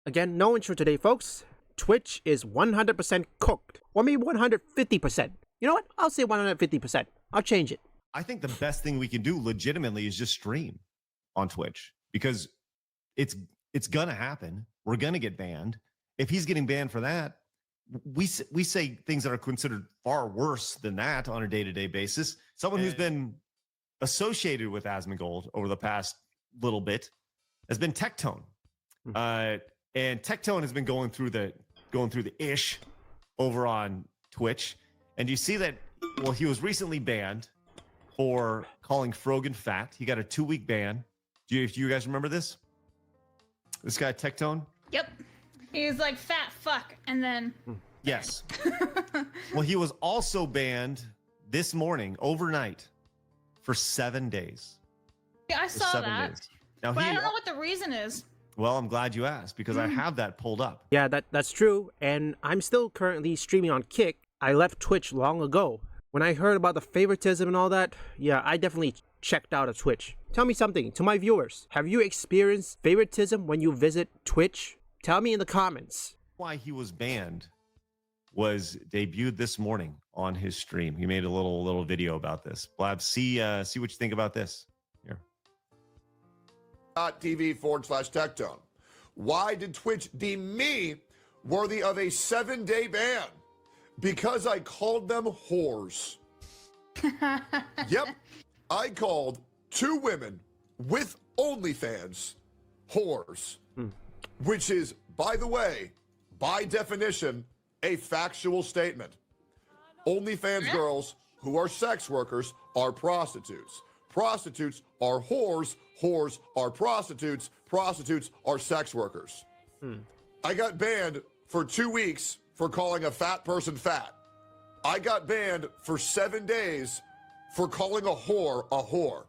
Again, no intro today, folks. Twitch is 100% cooked. Or maybe 150%. You know what? I'll say 150%. I'll change it. I think the best thing we can do legitimately is just stream on Twitch, because it's gonna happen. We're gonna get banned. If he's getting banned for that, we say things that are considered far worse than that on a day-to-day basis. Someone who's been associated with Asmongold over the past little bit has been Tectone. And Tectone has been going through the ish over on Twitch. And you see that, well, he was recently banned for calling Frogan fat. He got a 2-week ban. Do you guys remember this? This guy, Tectone? Yep. He's like, fat fuck, and then... Yes. Well, he was also banned this morning, overnight, for 7 days. Yeah, I saw that. Days. Now, but I don't know what the reason is. Well, I'm glad you asked, because I have that pulled up. Yeah, that's true. And I'm still currently streaming on Kick. I left Twitch long ago. When I heard about the favoritism and all that, yeah, I definitely checked out of Twitch. Tell me something, to my viewers. Have you experienced favoritism when you visit Twitch? Tell me in the comments. Why he was banned was debuted this morning on his stream. He made a little video about this. Blab, see what you think about this. Here. .tv/Tectone. Why did Twitch deem me worthy of a 7-day ban? Because I called them whores. Yep, I called 2 women with OnlyFans whores, which is, by the way, by definition, a factual statement. OnlyFans girls who are sex workers are prostitutes. Prostitutes are whores. Whores are prostitutes. Prostitutes are sex workers. I got banned for 2 weeks for calling a fat person fat. I got banned for 7 days for calling a whore.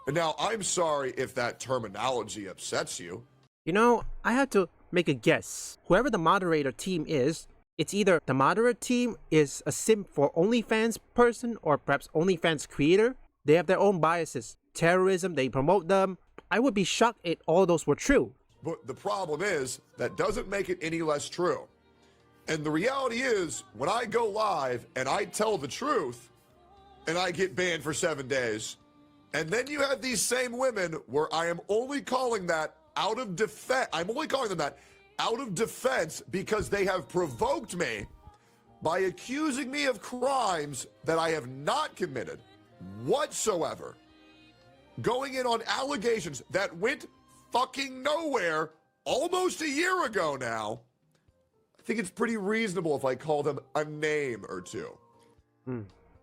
And now I'm sorry if that terminology upsets you. You know, I had to make a guess. Whoever the moderator team is, it's either the moderator team is a simp for OnlyFans person or perhaps OnlyFans creator. They have their own biases. Terrorism, they promote them. I would be shocked if all those were true. But the problem is, that doesn't make it any less true. And the reality is, when I go live and I tell the truth, and I get banned for 7 days, and then you have these same women where I am only calling that out of defense. I'm only calling them that out of defense because they have provoked me by accusing me of crimes that I have not committed whatsoever. Going in on allegations that went fucking nowhere almost a year ago now. I think it's pretty reasonable if I call them a name or two.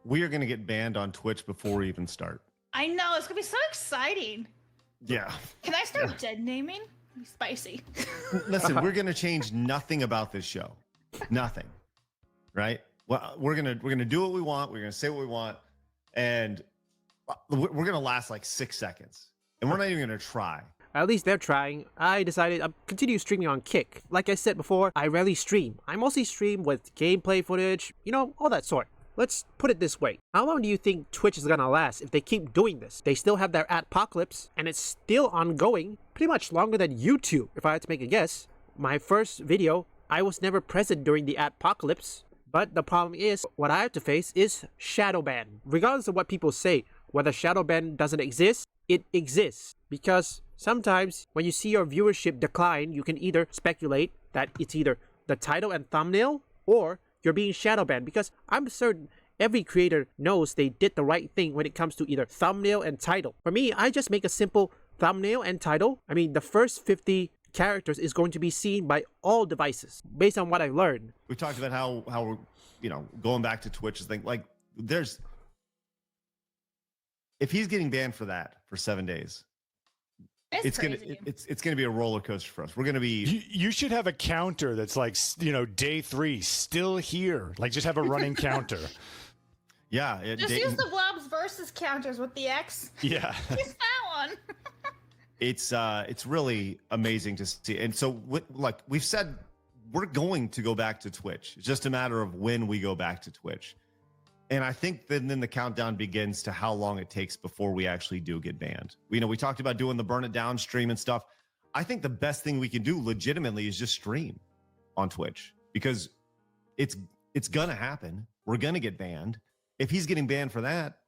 We are going to get banned on Twitch before we even start. I know, it's gonna be so exciting. Yeah. Can I start dead naming? Spicy. Listen, we're going to change nothing about this show. Nothing. Right? Well, we're going to do what we want. We're going to say what we want. And we're going to last like 6 seconds. And we're not even going to try. At least they're trying. I decided I'll continue streaming on Kick. Like I said before, I rarely stream. I mostly stream with gameplay footage, you know, all that sort. Let's put it this way. How long do you think Twitch is gonna last if they keep doing this? They still have their adpocalypse, and it's still ongoing, pretty much longer than YouTube, if I had to make a guess. My first video, I was never present during the adpocalypse, but the problem is, what I have to face is shadow ban. Regardless of what people say, whether shadow ban doesn't exist, it exists. Because sometimes, when you see your viewership decline, you can either speculate that it's either the title and thumbnail, or you're being shadow banned, because I'm certain every creator knows they did the right thing when it comes to either thumbnail and title. For me, I just make a simple thumbnail and title. I mean, the first 50 characters is going to be seen by all devices, based on what I learned. We talked about how we're, you know, going back to Twitch, thing like there's, if he's getting banned for that for 7 days, it's gonna be a roller coaster for us. We're gonna be. You should have a counter that's like, you know, day 3 still here. Like, just have a running counter. Yeah. Just use the Blobs versus counters with the X. Yeah. Use that one. It's really amazing to see. And so, like we've said, we're going to go back to Twitch. It's just a matter of when we go back to Twitch. And I think then the countdown begins to how long it takes before we actually do get banned. You know, we talked about doing the burn it down stream and stuff. I think the best thing we can do legitimately is just stream on Twitch, because it's gonna happen. We're gonna get banned. If he's getting banned for that,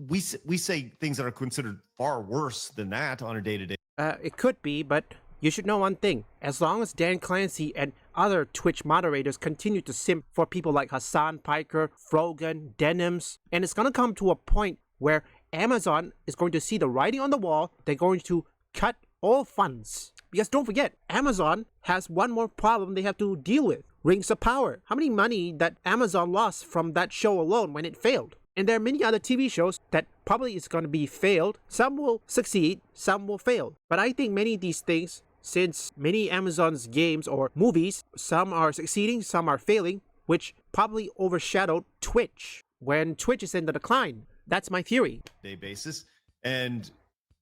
we say things that are considered far worse than that on a day-to-day. It could be, but you should know one thing. As long as Dan Clancy and other Twitch moderators continue to simp for people like Hassan Piker, Frogan, Denims, and it's gonna come to a point where Amazon is going to see the writing on the wall. They're going to cut all funds. Because don't forget, Amazon has one more problem they have to deal with. Rings of Power. How many money that Amazon lost from that show alone when it failed? And there are many other TV shows that probably is going to be failed. Some will succeed, some will fail. But I think many of these things, since many Amazon's games or movies, some are succeeding, some are failing, which probably overshadowed Twitch when Twitch is in the decline. That's my theory. Day basis. And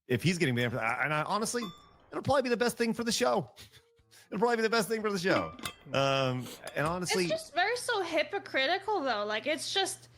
if he's getting banned for that, and honestly, it'll probably be the best thing for the show. It'll probably be the best thing for the show. And honestly, It's just very so hypocritical though. Like, it's just,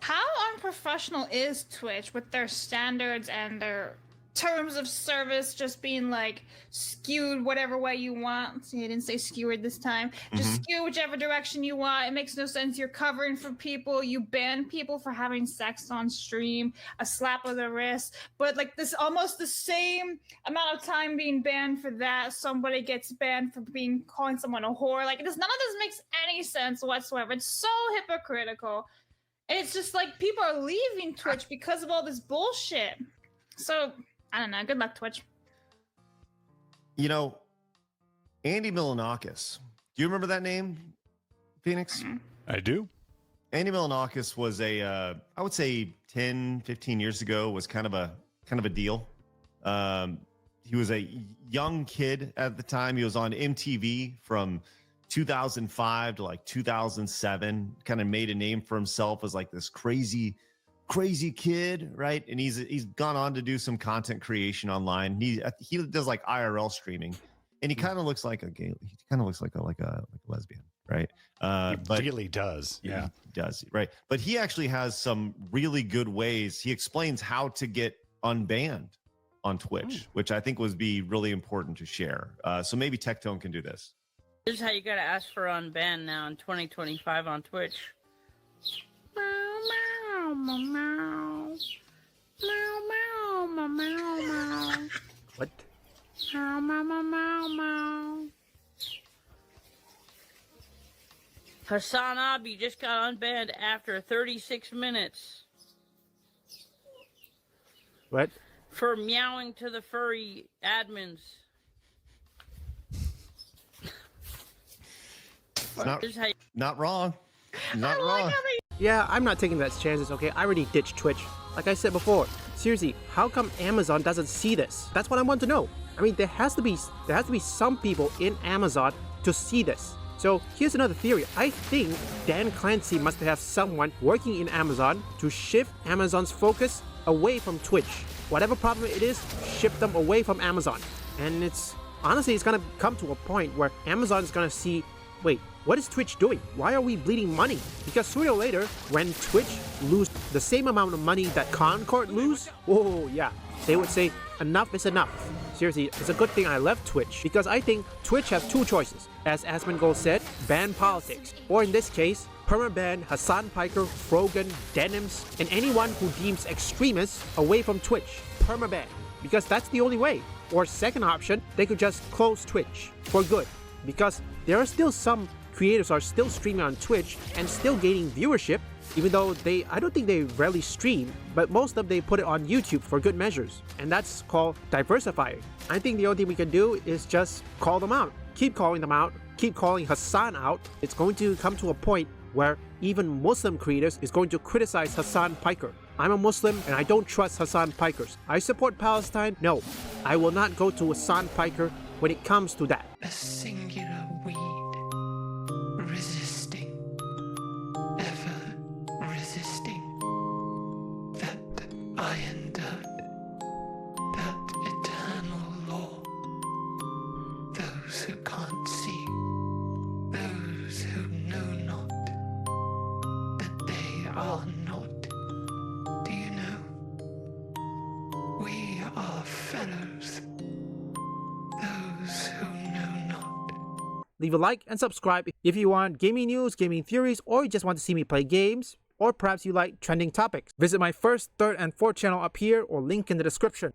how unprofessional is Twitch with their standards and their terms of service just being like skewed whatever way you want. See, I didn't say skewered this time. Just skew whichever direction you want. It makes no sense. You're covering for people. You ban people for having sex on stream, a slap of the wrist. But like this, almost the same amount of time being banned for that, somebody gets banned for being calling someone a whore. Like, none of this makes any sense whatsoever. It's so hypocritical. And it's just like people are leaving Twitch because of all this bullshit. So I don't know. Good luck, Twitch. you know, Andy Milonakis. Do you remember that name, Phoenix? I do. Andy Milonakis was I would say 10, 15 years ago was kind of a deal. He was a young kid at the time. He was on MTV from 2005 to like 2007, kind of made a name for himself as like this crazy kid, right? And he's gone on to do some content creation online. He does like IRL streaming, and he kind of looks like a gay. He kind of looks like a lesbian, right? But really does. Yeah, he does, right? But he actually has some really good ways. He explains how to get unbanned on Twitch, which I think would be really important to share. So maybe Tectone can do this. This is how you gotta ask for unban now in 2025 on Twitch. Meow, meow, meow, meow, meow, meow, meow. What? Meow, meow, meow, meow, meow. Hassan Abi just got unbanned after 36 minutes What? for meowing to the furry admins. Not, This is how you- not wrong. Not wrong. Yeah, I'm not taking that chances, okay? I already ditched Twitch. Like I said before, seriously, how come Amazon doesn't see this? That's what I want to know. I mean, there has to be some people in Amazon to see this. So here's another theory. I think Dan Clancy must have someone working in Amazon to shift Amazon's focus away from Twitch. Whatever problem it is, shift them away from Amazon. And it's gonna come to a point where Amazon is gonna see, wait, what is Twitch doing? Why are we bleeding money? Because sooner or later, when Twitch lose the same amount of money that Concord lose, oh yeah, they would say enough is enough. Seriously, it's a good thing I left Twitch, because I think Twitch has two choices. As Asmongold said, ban politics, or in this case, permaban Hassan Piker, Frogan, Denims, and anyone who deems extremists away from Twitch. Permaban, because that's the only way. Or second option, they could just close Twitch for good, because there are still some creators are still streaming on Twitch and still gaining viewership, even though I don't think they rarely stream, but most of them they put it on YouTube for good measures, and that's called diversifying. I think the only thing we can do is just call them out, keep calling them out, keep calling Hassan out. It's going to come to a point where even Muslim creators is going to criticize Hassan Piker. I'm a Muslim and I don't trust Hassan Pikers. I support Palestine. No, I will not go to Hassan Piker when it comes to that. A singular weed, resisting, ever resisting, that iron dirt, that eternal law. Those who can't see, those who know not, that they are not. Do you know? We are fellows. Those Leave a like and subscribe if you want gaming news, gaming theories, or you just want to see me play games, or perhaps you like trending topics. Visit my first, third, and fourth channel up here or link in the description.